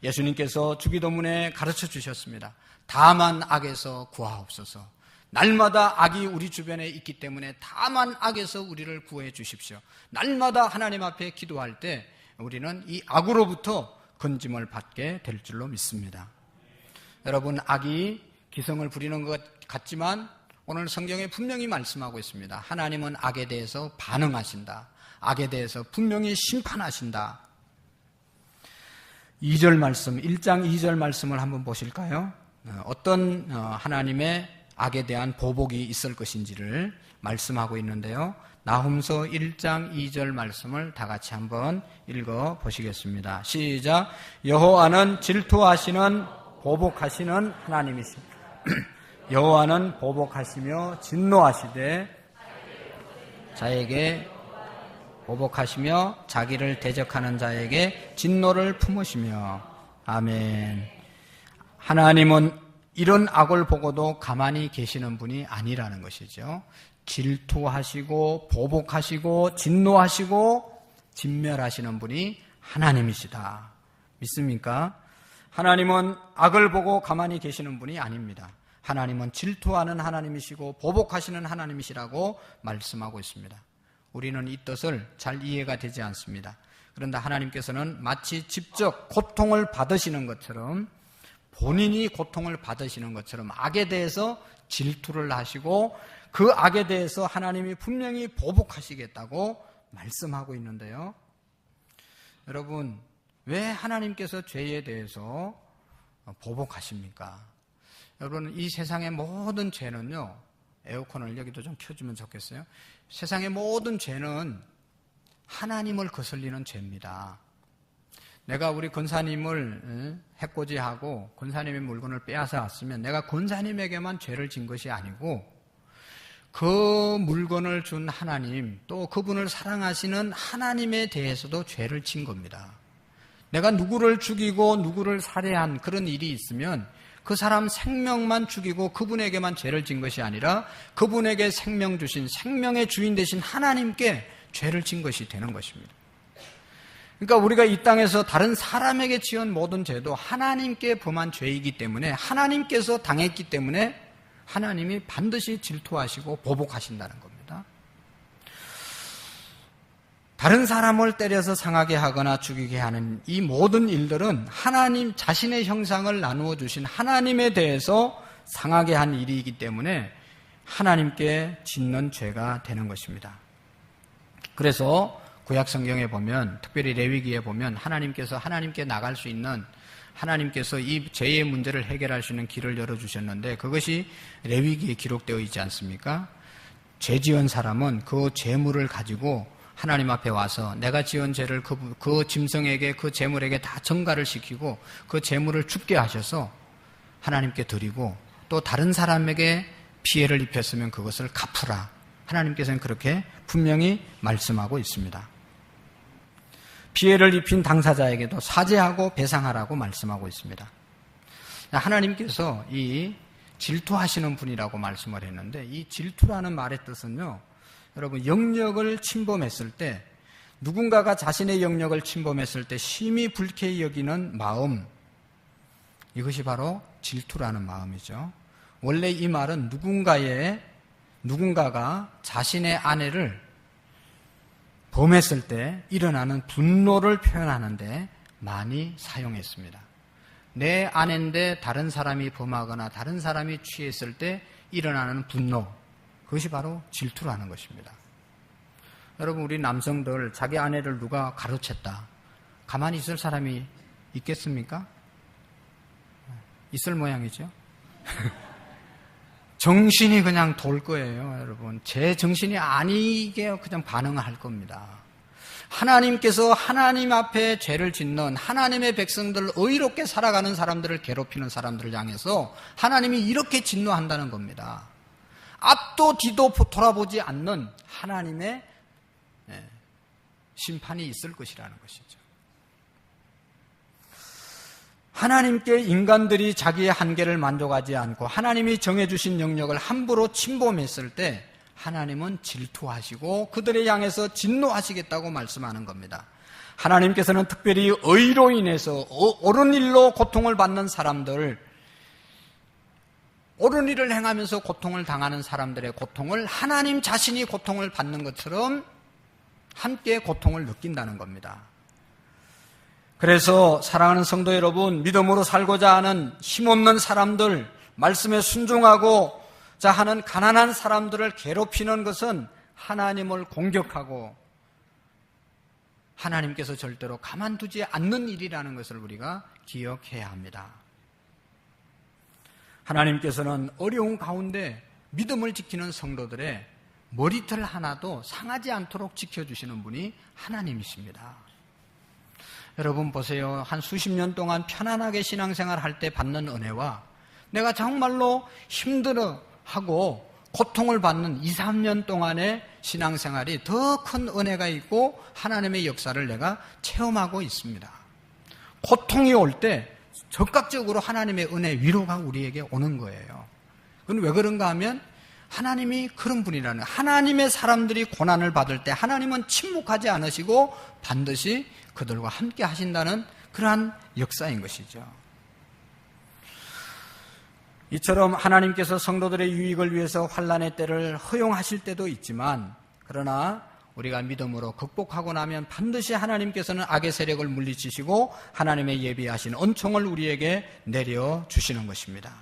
예수님께서 주기도문에 가르쳐 주셨습니다. 다만 악에서 구하옵소서. 날마다 악이 우리 주변에 있기 때문에 다만 악에서 우리를 구해 주십시오. 날마다 하나님 앞에 기도할 때 우리는 이 악으로부터 건짐을 받게 될 줄로 믿습니다. 여러분, 악이 기성을 부리는 것 같지만 오늘 성경에 분명히 말씀하고 있습니다. 하나님은 악에 대해서 반응하신다. 악에 대해서 분명히 심판하신다. 2절 말씀, 1장 2절 말씀을 한번 보실까요? 어떤 하나님의 악에 대한 보복이 있을 것인지를 말씀하고 있는데요. 나훔서 1장 2절 말씀을 다 같이 한번 읽어 보시겠습니다. 시작. 여호와는 질투하시는 보복하시는 하나님이십니다. 여호와는 보복하시며 진노하시되 자에게 보복하시며 자기를 대적하는 자에게 진노를 품으시며. 아멘. 하나님은 이런 악을 보고도 가만히 계시는 분이 아니라는 것이죠. 질투하시고 보복하시고 진노하시고 진멸하시는 분이 하나님이시다. 믿습니까? 하나님은 악을 보고 가만히 계시는 분이 아닙니다. 하나님은 질투하는 하나님이시고 보복하시는 하나님이시라고 말씀하고 있습니다. 우리는 이 뜻을 잘 이해가 되지 않습니다. 그런데 하나님께서는 마치 직접 고통을 받으시는 것처럼, 본인이 고통을 받으시는 것처럼 악에 대해서 질투를 하시고 그 악에 대해서 하나님이 분명히 보복하시겠다고 말씀하고 있는데요. 여러분, 왜 하나님께서 죄에 대해서 보복하십니까? 여러분, 이 세상의 모든 죄는요, 에어컨을 여기도 좀 켜주면 좋겠어요. 세상의 모든 죄는 하나님을 거슬리는 죄입니다. 내가 우리 권사님을 해코지하고 권사님의 물건을 빼앗아 왔으면 내가 권사님에게만 죄를 진 것이 아니고 그 물건을 준 하나님, 또 그분을 사랑하시는 하나님에 대해서도 죄를 진 겁니다. 내가 누구를 죽이고 누구를 살해한 그런 일이 있으면 그 사람 생명만 죽이고 그분에게만 죄를 진 것이 아니라 그분에게 생명 주신, 생명의 주인 되신 하나님께 죄를 진 것이 되는 것입니다. 그러니까 우리가 이 땅에서 다른 사람에게 지은 모든 죄도 하나님께 범한 죄이기 때문에, 하나님께서 당했기 때문에 하나님이 반드시 질투하시고 보복하신다는 겁니다. 다른 사람을 때려서 상하게 하거나 죽이게 하는 이 모든 일들은 하나님 자신의 형상을 나누어 주신 하나님에 대해서 상하게 한 일이기 때문에 하나님께 짓는 죄가 되는 것입니다. 그래서 구약 성경에 보면, 특별히 레위기에 보면 하나님께서 하나님께 나갈 수 있는, 하나님께서 이 죄의 문제를 해결할 수 있는 길을 열어주셨는데 그것이 레위기에 기록되어 있지 않습니까? 죄 지은 사람은 그 죄물을 가지고 하나님 앞에 와서 내가 지은 죄를 그 짐승에게, 그 재물에게 다 전가를 시키고 그 재물을 죽게 하셔서 하나님께 드리고, 또 다른 사람에게 피해를 입혔으면 그것을 갚으라. 하나님께서는 그렇게 분명히 말씀하고 있습니다. 피해를 입힌 당사자에게도 사죄하고 배상하라고 말씀하고 있습니다. 하나님께서 이 질투하시는 분이라고 말씀을 했는데, 이 질투라는 말의 뜻은요, 여러분, 영역을 침범했을 때, 누군가가 자신의 영역을 침범했을 때 심히 불쾌히 여기는 마음, 이것이 바로 질투라는 마음이죠. 원래 이 말은 누군가가 자신의 아내를 범했을 때 일어나는 분노를 표현하는데 많이 사용했습니다. 내 아내인데 다른 사람이 범하거나 다른 사람이 취했을 때 일어나는 분노, 그것이 바로 질투라는 것입니다. 여러분, 우리 남성들 자기 아내를 누가 가로챘다, 가만히 있을 사람이 있겠습니까? 있을 모양이죠. 정신이 그냥 돌 거예요, 여러분. 제 정신이 아니게 그냥 반응을 할 겁니다. 하나님께서 하나님 앞에 죄를 짓는 하나님의 백성들, 의롭게 살아가는 사람들을 괴롭히는 사람들을 향해서 하나님이 이렇게 진노한다는 겁니다. 앞도 뒤도 돌아보지 않는 하나님의 심판이 있을 것이라는 것이죠. 하나님께 인간들이 자기의 한계를 만족하지 않고 하나님이 정해주신 영역을 함부로 침범했을 때 하나님은 질투하시고 그들을 향해서 진노하시겠다고 말씀하는 겁니다. 하나님께서는 특별히 의로 인해서 옳은 일로 고통을 받는 사람들, 옳은 일을 행하면서 고통을 당하는 사람들의 고통을 하나님 자신이 고통을 받는 것처럼 함께 고통을 느낀다는 겁니다. 그래서 사랑하는 성도 여러분, 믿음으로 살고자 하는 힘없는 사람들, 말씀에 순종하고자 하는 가난한 사람들을 괴롭히는 것은 하나님을 공격하고 하나님께서 절대로 가만두지 않는 일이라는 것을 우리가 기억해야 합니다. 하나님께서는 어려운 가운데 믿음을 지키는 성도들의 머리털 하나도 상하지 않도록 지켜주시는 분이 하나님이십니다. 여러분 보세요. 한 수십 년 동안 편안하게 신앙생활 할 때 받는 은혜와 내가 정말로 힘들어하고 고통을 받는 2, 3년 동안의 신앙생활이 더 큰 은혜가 있고 하나님의 역사를 내가 체험하고 있습니다. 고통이 올 때 적극적으로 하나님의 은혜, 위로가 우리에게 오는 거예요. 그건 왜 그런가 하면 하나님이 그런 분이라는, 하나님의 사람들이 고난을 받을 때 하나님은 침묵하지 않으시고 반드시 그들과 함께 하신다는 그러한 역사인 것이죠. 이처럼 하나님께서 성도들의 유익을 위해서 환난의 때를 허용하실 때도 있지만, 그러나 우리가 믿음으로 극복하고 나면 반드시 하나님께서는 악의 세력을 물리치시고 하나님의 예비하신恩총을 우리에게 내려주시는 것입니다.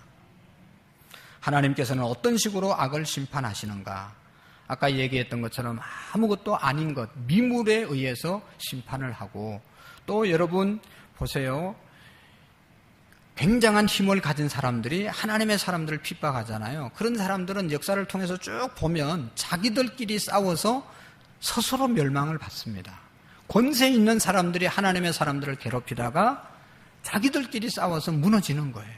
하나님께서는 어떤 식으로 악을 심판하시는가? 아까 얘기했던 것처럼 아무것도 아닌 것, 미물에 의해서 심판을 하고, 또 여러분 보세요. 굉장한 힘을 가진 사람들이 하나님의 사람들을 핍박하잖아요. 그런 사람들은 역사를 통해서 쭉 보면 자기들끼리 싸워서 스스로 멸망을 받습니다. 권세 있는 사람들이 하나님의 사람들을 괴롭히다가 자기들끼리 싸워서 무너지는 거예요.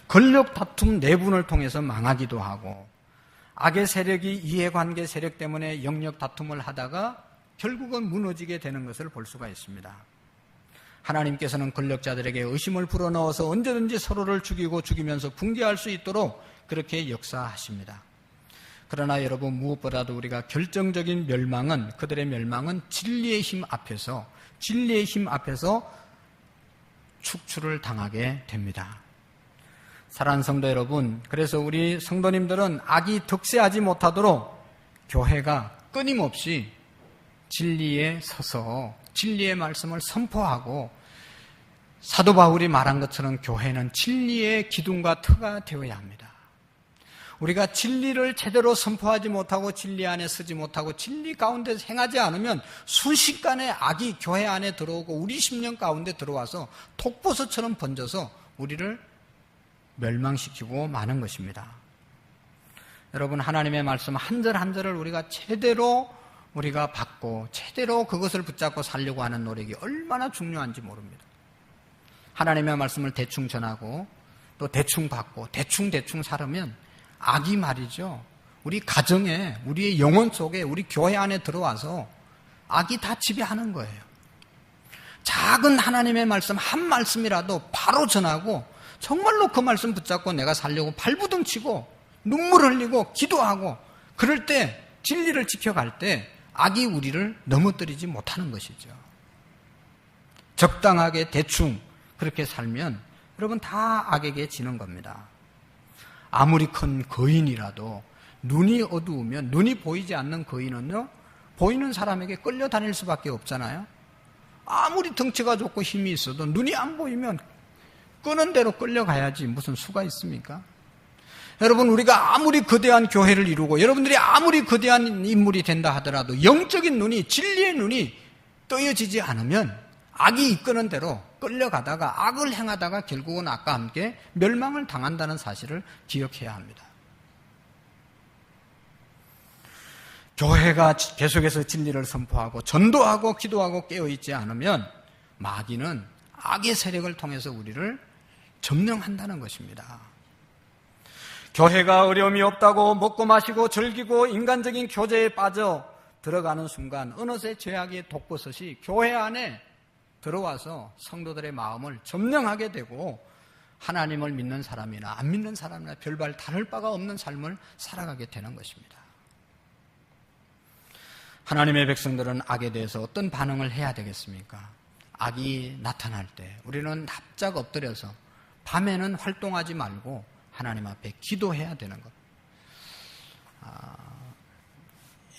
권력 다툼 내분을 통해서 망하기도 하고, 악의 세력이 이해관계 세력 때문에 영역 다툼을 하다가 결국은 무너지게 되는 것을 볼 수가 있습니다. 하나님께서는 권력자들에게 의심을 불어넣어서 언제든지 서로를 죽이고 죽이면서 붕괴할 수 있도록 그렇게 역사하십니다. 그러나 여러분, 무엇보다도 우리가 결정적인 멸망은, 그들의 멸망은 진리의 힘 앞에서 축출을 당하게 됩니다. 사랑하는 성도 여러분, 그래서 우리 성도님들은 악이 득세하지 못하도록 교회가 끊임없이 진리에 서서 진리의 말씀을 선포하고, 사도 바울이 말한 것처럼 교회는 진리의 기둥과 터가 되어야 합니다. 우리가 진리를 제대로 선포하지 못하고 진리 안에 서지 못하고 진리 가운데 행하지 않으면 순식간에 악이 교회 안에 들어오고 우리 심령 가운데 들어와서 독버섯처럼 번져서 우리를 멸망시키고 마는 것입니다. 여러분, 하나님의 말씀 한 절 한 절을 우리가 제대로 우리가 받고 제대로 그것을 붙잡고 살려고 하는 노력이 얼마나 중요한지 모릅니다. 하나님의 말씀을 대충 전하고 또 대충 받고 대충 살으면 악이 말이죠, 우리 가정에, 우리의 영혼 속에, 우리 교회 안에 들어와서 악이 다 지배하는 거예요. 작은 하나님의 말씀 한 말씀이라도 바로 전하고 정말로 그 말씀 붙잡고 내가 살려고 발부둥 치고 눈물 흘리고 기도하고 그럴 때, 진리를 지켜갈 때 악이 우리를 넘어뜨리지 못하는 것이죠. 적당하게 대충 그렇게 살면 여러분 다 악에게 지는 겁니다. 아무리 큰 거인이라도 눈이 어두우면, 눈이 보이지 않는 거인은요, 보이는 사람에게 끌려다닐 수밖에 없잖아요. 아무리 덩치가 좋고 힘이 있어도 눈이 안 보이면 끄는 대로 끌려가야지 무슨 수가 있습니까? 여러분, 우리가 아무리 거대한 교회를 이루고 여러분들이 아무리 거대한 인물이 된다 하더라도 영적인 눈이, 진리의 눈이 떠여지지 않으면 악이 이끄는 대로 끌려가다가 악을 행하다가 결국은 악과 함께 멸망을 당한다는 사실을 기억해야 합니다. 교회가 계속해서 진리를 선포하고 전도하고 기도하고 깨어있지 않으면 마귀는 악의 세력을 통해서 우리를 점령한다는 것입니다. 교회가 어려움이 없다고 먹고 마시고 즐기고 인간적인 교제에 빠져 들어가는 순간 어느새 죄악의 독버섯이 교회 안에 들어와서 성도들의 마음을 점령하게 되고 하나님을 믿는 사람이나 안 믿는 사람이나 별반 다를 바가 없는 삶을 살아가게 되는 것입니다. 하나님의 백성들은 악에 대해서 어떤 반응을 해야 되겠습니까? 악이 나타날 때 우리는 납작 엎드려서 밤에는 활동하지 말고 하나님 앞에 기도해야 되는 것.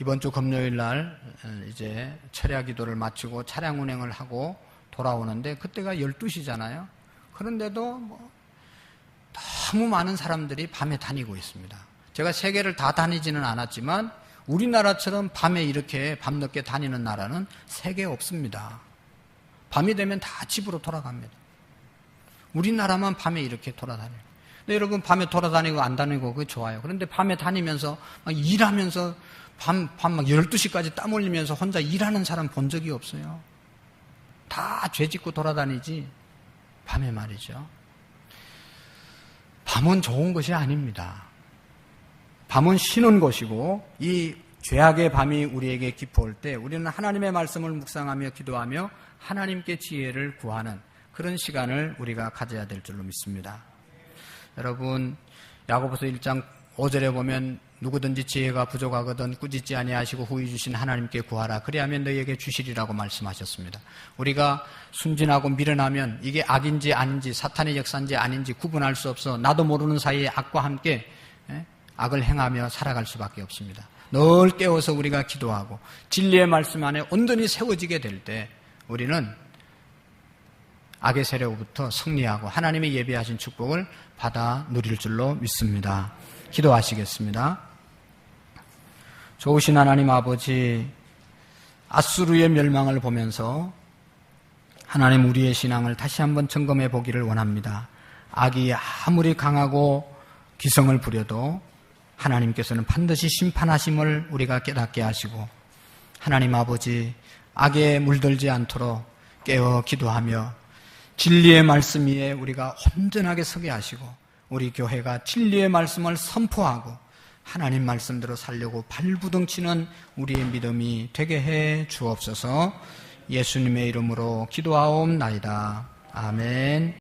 이번 주 금요일 날 이제 철야 기도를 마치고 차량 운행을 하고 돌아오는데 그때가 12시잖아요. 그런데도 너무 많은 사람들이 밤에 다니고 있습니다. 제가 세계를 다 다니지는 않았지만 우리나라처럼 밤에 이렇게 밤늦게 다니는 나라는 세계에 없습니다. 밤이 되면 다 집으로 돌아갑니다. 우리나라만 밤에 이렇게 돌아다녀요. 근데 여러분 밤에 돌아다니고 안 다니고 그게 좋아요. 그런데 밤에 다니면서 막 일하면서 밤 막 12시까지 땀 흘리면서 혼자 일하는 사람 본 적이 없어요. 다 죄 짓고 돌아다니지 밤에 말이죠. 밤은 좋은 것이 아닙니다. 밤은 쉬는 것이고 이 죄악의 밤이 우리에게 깊어올 때 우리는 하나님의 말씀을 묵상하며 기도하며 하나님께 지혜를 구하는 그런 시간을 우리가 가져야 될 줄로 믿습니다. 여러분 야고보서 1장 5절에 보면 누구든지 지혜가 부족하거든 꾸짖지 아니하시고 후히 주신 하나님께 구하라 그리하면 너희에게 주시리라고 말씀하셨습니다. 우리가 순진하고 미련하면 이게 악인지 아닌지 사탄의 역사인지 아닌지 구분할 수 없어 나도 모르는 사이에 악과 함께 악을 행하며 살아갈 수밖에 없습니다. 늘 깨워서 우리가 기도하고 진리의 말씀 안에 온전히 세워지게 될 때 우리는 악의 세력부터 승리하고 하나님의 예비하신 축복을 받아 누릴 줄로 믿습니다. 기도하시겠습니다. 좋으신 하나님 아버지, 아수르의 멸망을 보면서 하나님 우리의 신앙을 다시 한번 점검해 보기를 원합니다. 악이 아무리 강하고 기성을 부려도 하나님께서는 반드시 심판하심을 우리가 깨닫게 하시고 하나님 아버지 악에 물들지 않도록 깨어 기도하며 진리의 말씀 위에 우리가 온전하게 서게 하시고 우리 교회가 진리의 말씀을 선포하고 하나님 말씀대로 살려고 발부둥치는 우리의 믿음이 되게 해 주옵소서. 예수님의 이름으로 기도하옵나이다. 아멘.